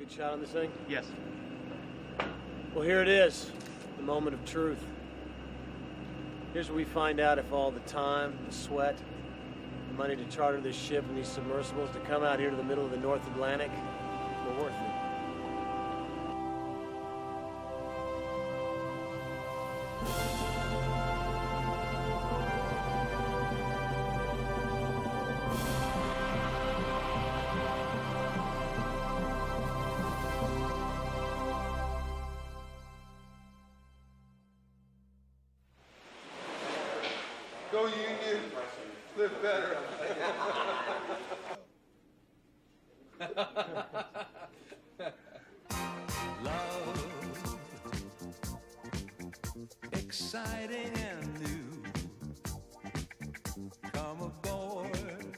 Good shot on this thing? Yes. Well, here it is, the moment of truth. Here's where we find out if all the time, the sweat, the money to charter this ship and these submersibles to come out here to the middle of the North Atlantic were worth it. Go Union, live better. Love, exciting and new. Come aboard,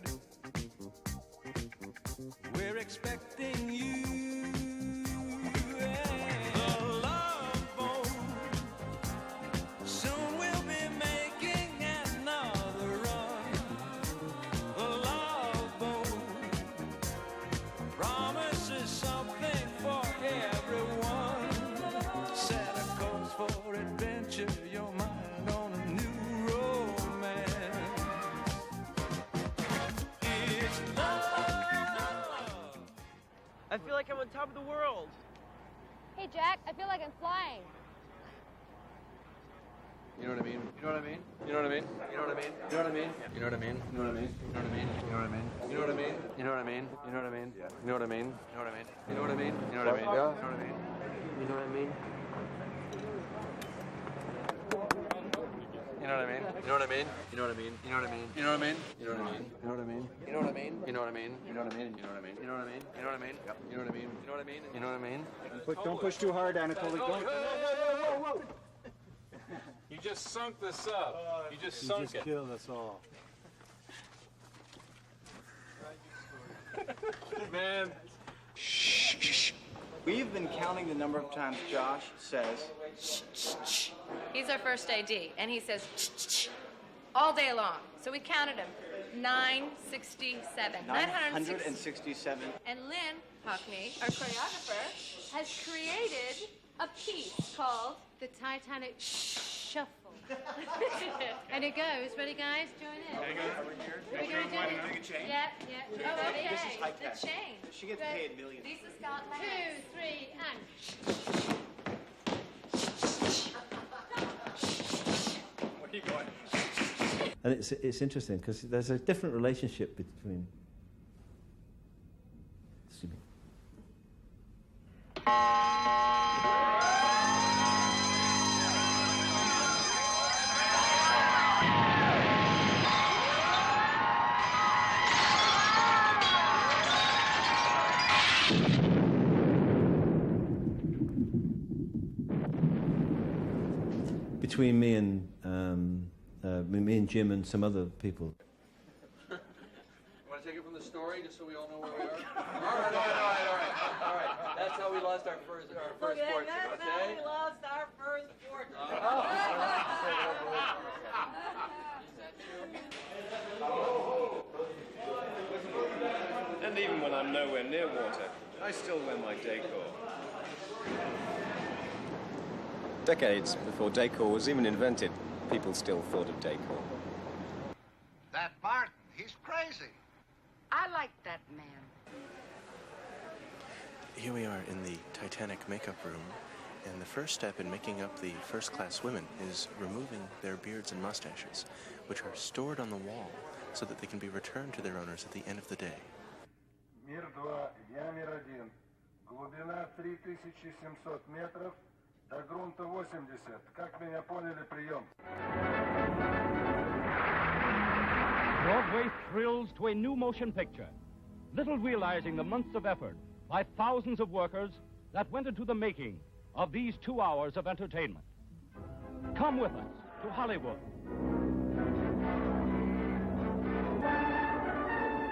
we're expecting you. The Love Boat, soon we'll be making another run. The Love Boat promises something for everyone. Set a course for adventure, your mind on a new romance. It's love. I feel like I'm on top of the world. Hey, Jack, I feel like I'm flying. You know what I mean? You know what I mean? You know what I mean? You know what I mean? You know what I mean? You know what I mean? You know what I mean? You know what I mean? You know what I mean? You know what I mean? You know what I mean? You know what I mean? Yeah. You know what I mean? You know what I mean? You know what I mean? You know what I mean? Yeah. You know what I mean? You know what I mean? You know what I mean? You know what I mean? You know what I mean? You know what I mean? You know what I mean? You know what I mean? You know what I mean? You know what I mean? You know what I mean? You know what I mean? You know what I mean? You know what I mean? You know what I mean? Yep. You know what I mean? You know what I mean? You know what I mean? Don't push too hard, Anatoly. Don't. Whoa. You just sunk this up. You just sunk it. Killed us all. Man. We've been counting the number of times Josh says, shh, shh, shh. He's our first AD, and he says all day long. So we counted him. 967. 967. And Lynn Hockney, our choreographer, has created a piece called the Titanic Shuffle. And it goes. Ready, guys? Join in. We're going to do it. Yeah. Oh, okay. This is high tech. The chain. She gets paid millions. Lisa Scott Lang. 2, 3, and... Where are you going? And it's interesting because there's a different relationship between. Excuse me. Between me and Jim and some other people. You want to take it from the story, just so we all know where we are? All right. That's how we lost our first fortune. That's how we lost our first fortune. And even when I'm nowhere near water, I still wear my decor. Decades before decor was even invented, people still thought of decor. That Martin, he's crazy. I like that man. Here we are in the Titanic makeup room, and the first step in making up the first-class women is removing their beards and mustaches, which are stored on the wall so that they can be returned to their owners at the end of the day. Мир 2, я мир 1. Глубина 3700 метров, до грунта 80. Как меня поняли, прием. Broadway thrills to a new motion picture, little realizing the months of effort by thousands of workers that went into the making of these 2 hours of entertainment. Come with us to Hollywood.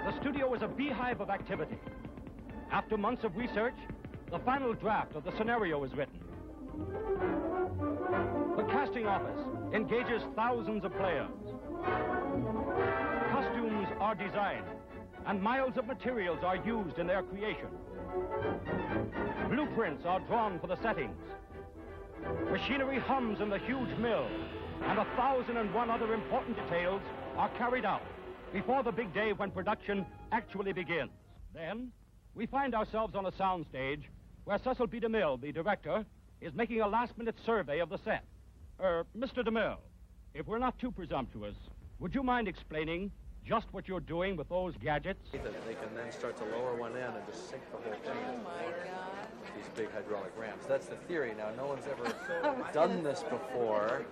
The studio is a beehive of activity. After months of research, the final draft of the scenario is written. The casting office engages thousands of players. Costumes are designed, and miles of materials are used in their creation. Blueprints are drawn for the settings. Machinery hums in the huge mill, and 1,001 other important details are carried out before the big day when production actually begins. Then, we find ourselves on a soundstage where Cecil B. DeMille, the director, is making a last-minute survey of the set. Mr. DeMille, if we're not too presumptuous, would you mind explaining just what you're doing with those gadgets? They can then start to lower one end and just sink the whole thing. Oh my God. These big hydraulic ramps. That's the theory. Now, no one's ever done this before.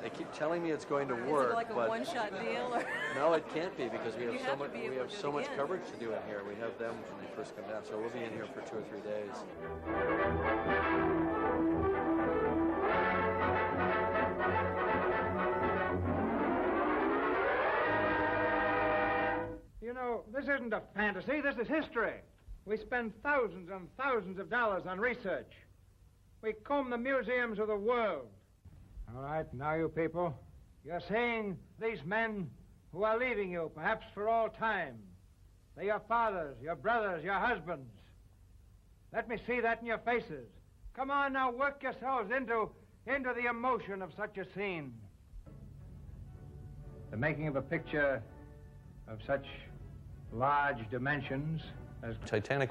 They keep telling me it's going to work, Is it like a one-shot deal? Or? No, it can't be because we have so much coverage to do in here. We have them when they first come down, so we'll be in here for 2 or 3 days. You know, this isn't a fantasy, this is history. We spend thousands and thousands of dollars on research. We comb the museums of the world. All right, now you people, you're seeing these men who are leaving you, perhaps for all time. They're your fathers, your brothers, your husbands. Let me see that in your faces. Come on now, work yourselves into the emotion of such a scene. The making of a picture of such large dimensions as Titanic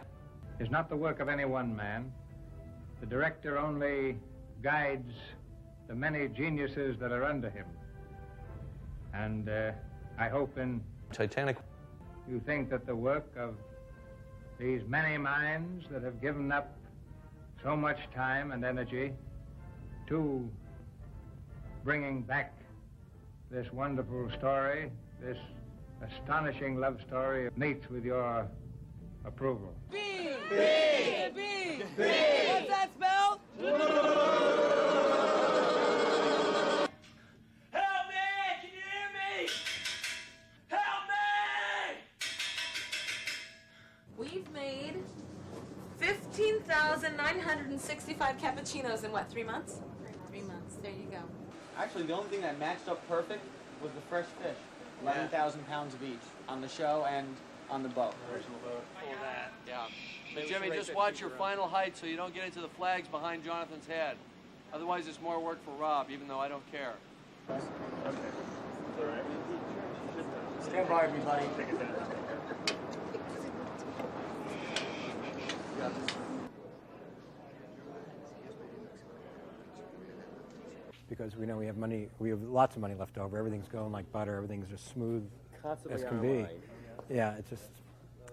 is not the work of any one man. The director only guides the many geniuses that are under him. And I hope in Titanic you think that the work of these many minds that have given up so much time and energy to bringing back this wonderful story, this astonishing love story, meets with your approval. B! B! B! B! What's that spell? Help me! Can you hear me? Help me! We've made 15,965 cappuccinos in what, 3 months? 3 months. There you go. Actually, the only thing that matched up perfect was the fresh fish. 11,000 pounds of each on the show and on the boat. Original boat. All that. Yeah. But Jimmy, just watch your final height so you don't get into the flags behind Jonathan's head. Otherwise, it's more work for Rob, even though I don't care. Okay. All right. Stand by, everybody. Because we know we have money, we have lots of money left over. Everything's going like butter. Everything's just smooth Constantly as can online. be. Yeah, it's just.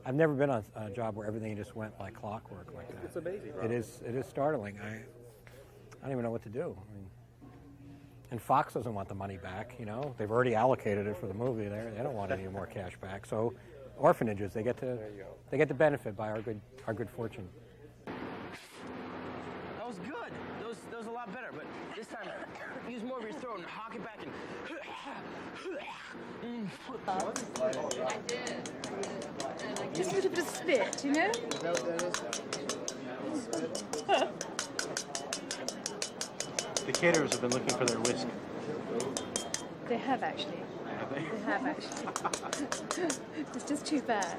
I've never been on a job where everything just went like clockwork like that. It's amazing. It is startling. I don't even know what to do. I mean, and Fox doesn't want the money back. You know, they've already allocated it for the movie. They don't want any more cash back. So, orphanages they get to benefit by our good fortune. That was good. That was a lot better, but this time use more of your throat and hawk it back and. I did. Just a little bit of spit, you know? The caterers have been looking for their whisk. They have actually. They have actually. It's just too bad.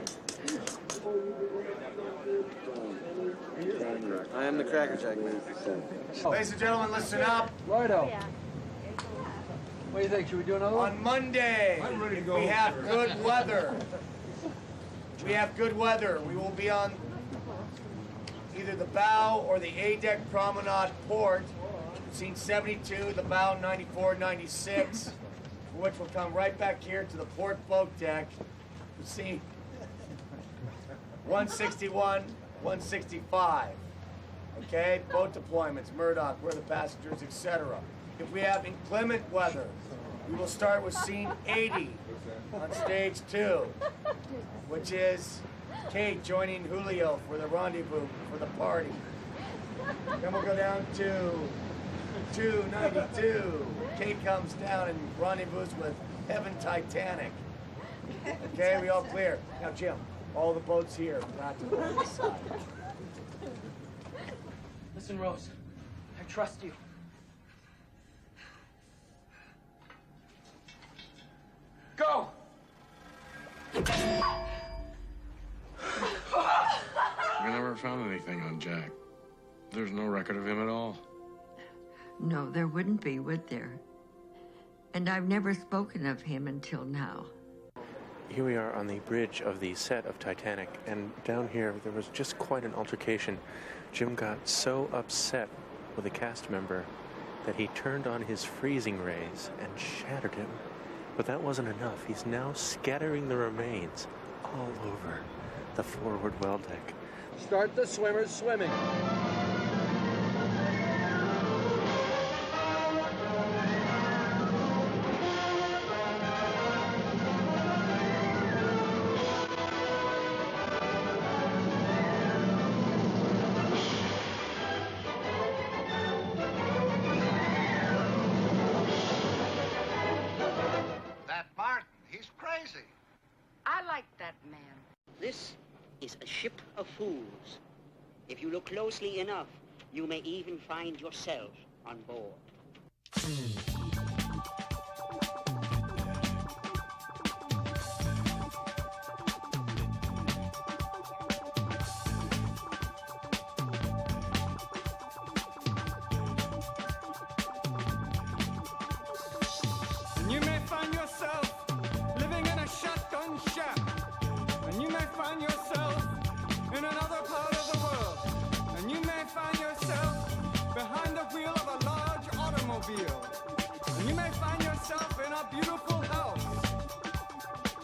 I am the Cracker Jack. Ladies and gentlemen, listen up. Lordo. What do you think? Should we do another one? On Monday, we have good weather. We have good weather. We will be on either the bow or the A-deck promenade port. Scene 72, the bow 94, 96, which will come right back here to the port boat deck. Scene 161, 165. Okay, boat deployments, Murdoch, where the passengers, etc. If we have inclement weather, we will start with scene 80 on stage 2, which is Kate joining Julio for the rendezvous for the party. Then we'll go down to 292. Kate comes down and rendezvous with Heaven Titanic. Okay, we all clear. Now, Jim, all the boats here, not to go on this side. Listen, Rose, I trust you. Go! found anything on Jack. There's no record of him at all. No, there wouldn't be, would there? And I've never spoken of him until now. Here we are on the bridge of the set of Titanic, and down here there was just quite an altercation. Jim got so upset with a cast member that he turned on his freezing rays and shattered him. But that wasn't enough. He's now scattering the remains all over the forward well deck. Start the swimmers swimming. That Martin, he's crazy. I like that man. This is a ship of fools. If you look closely enough, you may even find yourself on board. And you may find yourself living in a shotgun shack. And you may find yourself in another part of the world. And you may find yourself behind the wheel of a large automobile. And you may find yourself in a beautiful house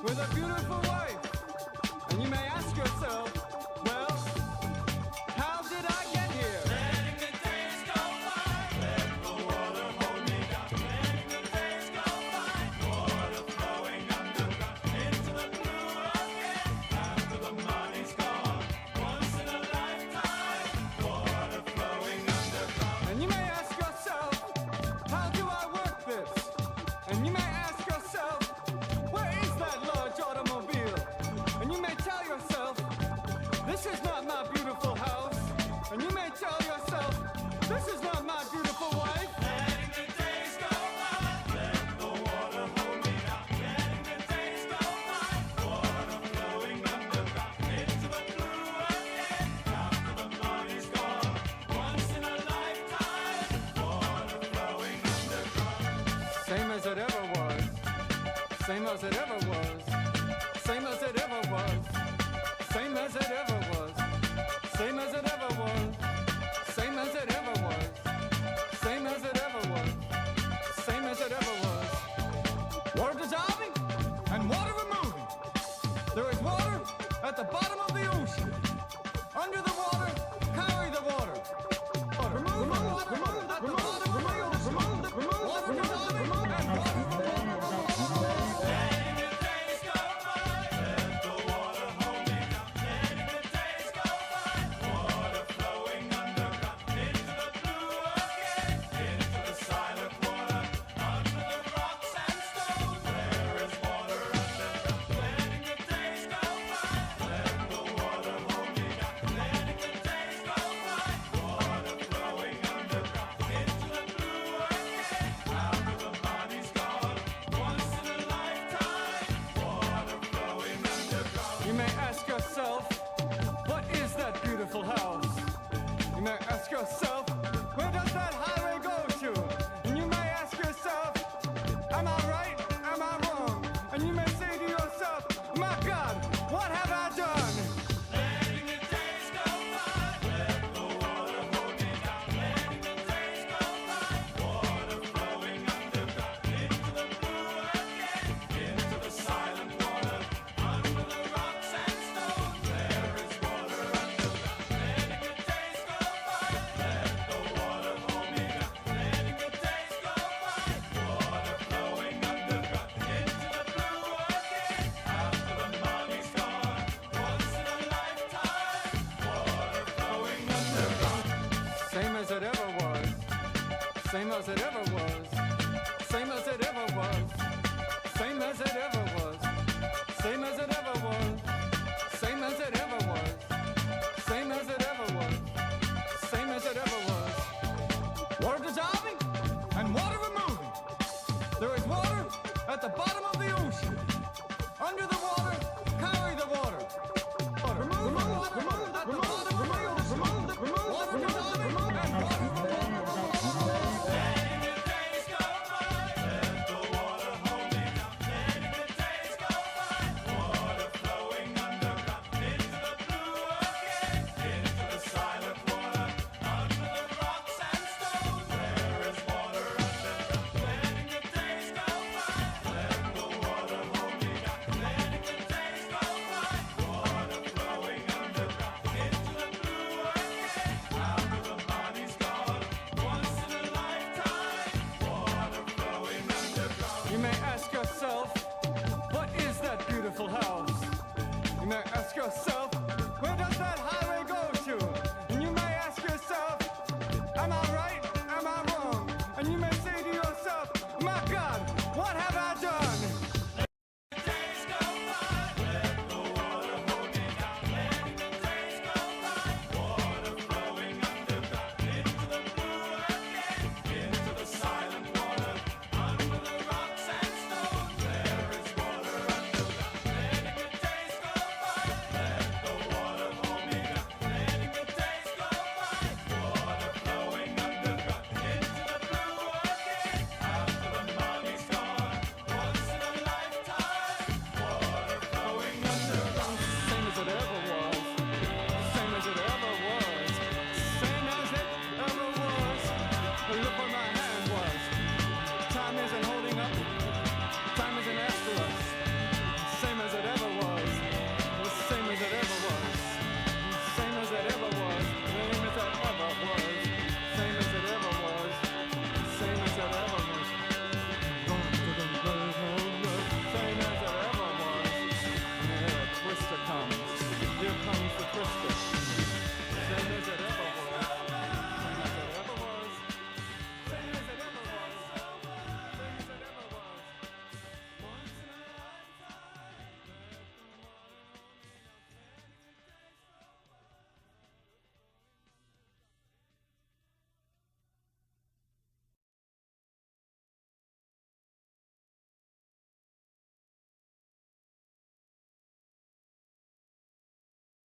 with a beautiful wife. And you may ask yourself, well, how did I get here? Letting the days go by, let the water hold me down. Letting the days go by, water flowing underground into the blue again. After the money's gone, once in a lifetime, water flowing underground. And you may ask yourself, how do I work this? And you may ask yourself, where is that large automobile? And you may tell yourself, this is not my beautiful house. And you may tell yourself, this is not my beautiful wife. Letting the days go by, let the water hold me down. Letting the days go by, water flowing underground into the blue again. After the money's gone, once in a lifetime, water flowing underground. Same as it ever was. Same as it ever was. Same as it ever was. Same as it ever was. Same as it ever was. Same as it ever was. Same as it ever was. Same as it ever was. Water dissolving and water removing. There is water at the bottom of the ocean. Under the water, carry the water. Remove the water at the bottom of the ocean. Water dissolving and water removing. Letting the days go by, let the water hold me down. Letting the days go by, water flowing underground into the blue again, into the silent water, under the rocks and stones. There is water underground. Letting the days go by, let the water hold me down. Letting the days go by, water flowing underground into the blue again. After the money's gone, once in a lifetime, water flowing underground. You may ask yourself, what is that beautiful house? You may ask yourself, where does that highway go to? And you may ask yourself, am I right? Am I wrong? And you may say to yourself, my God, what have I done? Letting the days go by, let the water hold me down. Letting the days go by, water flowing underground into the blue again, into the silent water, under the rocks and stones. There is water underground. Letting the days go by, let the water hold me down. Letting the days go by, water flowing underground into the blue again. After the money's gone, once in a lifetime, water flowing underground. Same as it ever was. Same as it